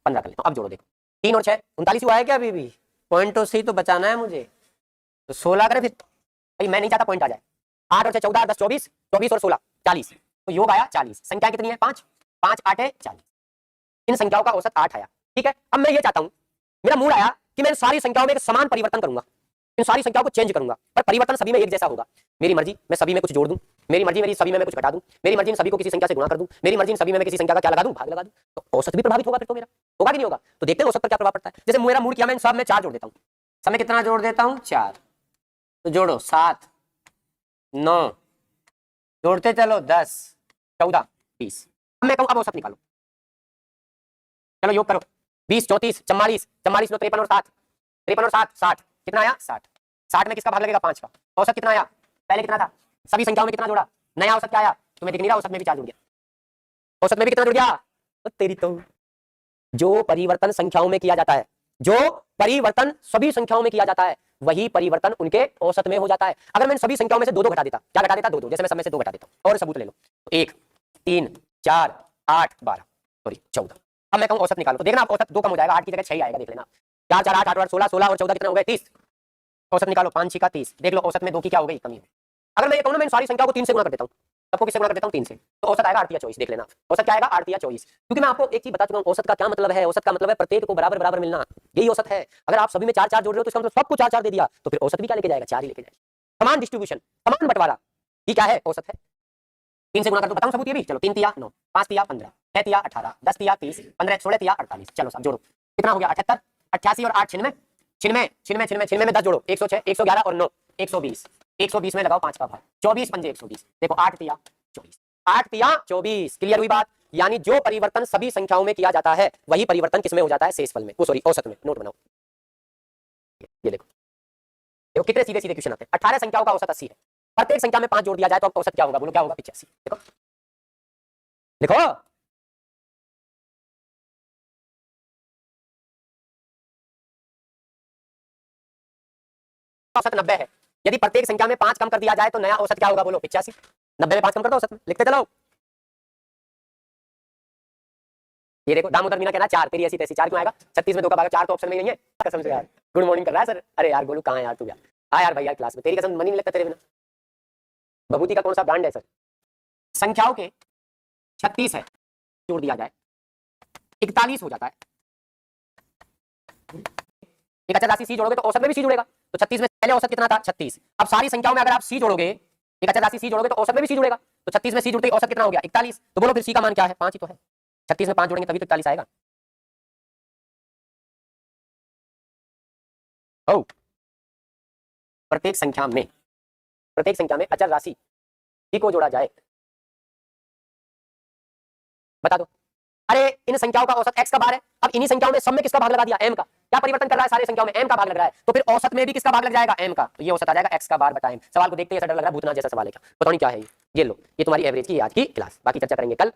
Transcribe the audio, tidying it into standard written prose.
15 कर लेता हूँ। अब जोड़ो, देखो 3 और 6 39 हुआ है क्या? अभी भी पॉइंट तो सही तो बचाना है मुझे, तो 16 करें फिर भाई, मैं नहीं चाहता पॉइंट आ जाए। 8 और 6 14, 10 24, 24 और 16 40, तो योग आया 40। संख्या कितनी है? 5, 5 8 है 40। इन संख्याओं का औसत 8 आया, ठीक है। अब मैं ये चाहता हूं, मेरा मूड आया कि मैं सारी संख्याओं में एक समान परिवर्तन करूंगा, इन सारी संख्याओं को चेंज करूंगा, पर परिवर्तन सभी में एक जैसा होगा। मेरी मर्जी, मैं सभी में कुछ जोड़ दूं, मेरी मर्जी मेरी सभी में मैं कुछ घटा दूं, मेरी मर्जी इन सभी को किसी संख्या से गुणा कर दूं, मेरी मर्जी इन सभी में मैं किसी संख्या का क्या लगा दूं? भाग लगा दूं। तो औसत भी प्रभावित होगा फिर तो मेरा, होगा कि नहीं होगा? तो देखते हैं औसत पर क्या प्रभाव पड़ता है। जैसे मेरा मूड किया, मैं इन सब में 4 जोड़ देता हूं। सब में कितना जोड़ देता हूं? 4। तो जोड़ो 7 9, जोड़ते चलो 10 14 20। अब मैं कहूं अब औसत निकालो, चलो योग करो। 20 34 44, 44 9 53 और 7, 53 और 7 60, कितना आया? 60। 60 में किसका भाग लगेगा? 5 का। औसत कितना आया? पहले कितना था? सभी संख्याओं में कितना जोड़ा? नया औसत क्या आया? तुम्हें दिख नहीं रहा? औसत में भी 4 जुड़ गया। औसत में भी कितना जुड़ गया? तो तेरी तो जो परिवर्तन संख्याओं में किया जाता है, जो परिवर्तन सभी संख्याओं में किया जाता है, वही परिवर्तन उनके औसत में हो जाता है। अगर मैं सभी संख्याओं में से 2 घटा देता, क्या घटा देता? 2 जैसे मैं सब में से 2 घटा देता हूं। और सबूत ले लो, तो 1 3 4 8 12 सॉरी 14। अब मैं कहूं औसत निकालो, तो देखना आप औसत 2 कम हो जाएगा, 8 की जगह 6 आएगा, देख लेना। 4 4 8 8 8 16, 16 और 14 कितना हो गए? 30। औसत निकालो, 5 6 का 30, देख लो औसत में 2 की क्या हो गई? कमी। अगर मैं ये कहूं ना, मैं सारी संख्याओं को 3 से गुणा कर देता हूं, सबको किससे गुणा कर देता हूं? 3 से, तो औसत आएगा 8 या 24, देख लेना। औसत क्या आएगा? 8 या 24। क्योंकि मैं आपको एक चीज बता चुका हूं, औसत का क्या मतलब है? औसत का मतलब है प्रत्येक को बराबर बराबर मिलना, यही औसत है। अगर आप सभी में 4 4 जोड़ रहे हो तो इसका मतलब सबको 4 4 दे दिया, तो फिर औसत भी क्या लेके जाएगा? 4 ही लेके जाएगा। समान डिस्ट्रीब्यूशन, समान बंटवारा, ये क्या है? औसत है। 3 से गुणा कर दो, बताऊं सबूत ये भी? चलो 3 तिया 9, 5 तिया 15, 6 तिया 18, 10 तिया 30, 15 16 तिया 48। चलो सब जोड़ो, कितना हो गया? 78, 88 और 8 96, 96 96 96 में 10 जोड़ो, 106, 111 और 9 120, 120 में लगाओ 5 का भाग, 24 पंजे 120, देखो 8 तिया 24, 8 तिया 24। क्लियर हुई बात? यानी जो परिवर्तन सभी संख्याओं में किया जाता है, वही परिवर्तन किसमें हो जाता है? शेषफल में, वो सॉरी औसत में। नोट बनाओ, ये देखो, देखो कितने सीधे सीधे क्वेश्चन आते हैं। 18 संख्याओं का औसत 80 है, प्रत्येक संख्या में 5 जोड़ दिया जाए तो औसत क्या होगा? बोलो क्या होगा? 85। देखो लिखो, औसत 90 है। यदि प्रत्येक संख्या में 5 कम कर दिया जाए तो नया औसत क्या होगा? बोलो 85। 90 में 5 कम कर दो औसत में, लिखते चलो। ये देखो दामोदर मीना कहना 4, तेरी ऐसी तैसी 4 क्यों आएगा? 36 में 2 का भाग 4 तो ऑप्शन में नहीं है। कसम से यार, गुड मॉर्निंग कर रहा है सर। अरे यार गोलू कहाँ है यार तू? यार आ यार भाई यार क्लास में, तेरी कसम मन ही नहीं लगता तेरे बिना। भभूति का कौन सा ब्रांड है सर? संख्याओं के 36 है, जोड़ दिया जाए 41 हो जाता है। एक अचर राशि सी जोड़ोगे तो औसत में भी सी जुड़ेगा, तो 36 में पहले औसत कितना था? 36। अब सारी संख्याओं में अगर आप सी जोड़ोगे, एक अचर राशि सी जोड़ोगे तो औसत में भी सी जुड़ेगा, तो 36 में सी जुड़ते ही औसत कितना हो गया? 41। तो बोलो फिर सी का मान क्या है? 5 ही तो है। 36 में 5 जोड़ेंगे तभी तो 41 आएगा। ओ प्रत्येक संख्या में अचर राशि सी को जोड़ा जाए, बता दो। अरे इन संख्याओं का औसत x का भार है, अब इन्हीं संख्याओं में सब में किसका भाग लगा दिया? m का। क्या परिवर्तन कर रहा है? सारे संख्याओं में m का भाग लग रहा है, तो फिर औसत में भी किसका भाग लग जाएगा? m का। तो ये औसत आ जाएगा x का भार बटा m। सवाल को देखते ही ऐसा डर लग रहा है भूतनाथ जैसा सवाल है क्या? बताओ नहीं क्या है ये लो, ये तुम्हारी एवरेज की आज की क्लास, बाकी चर्चा करेंगे कल।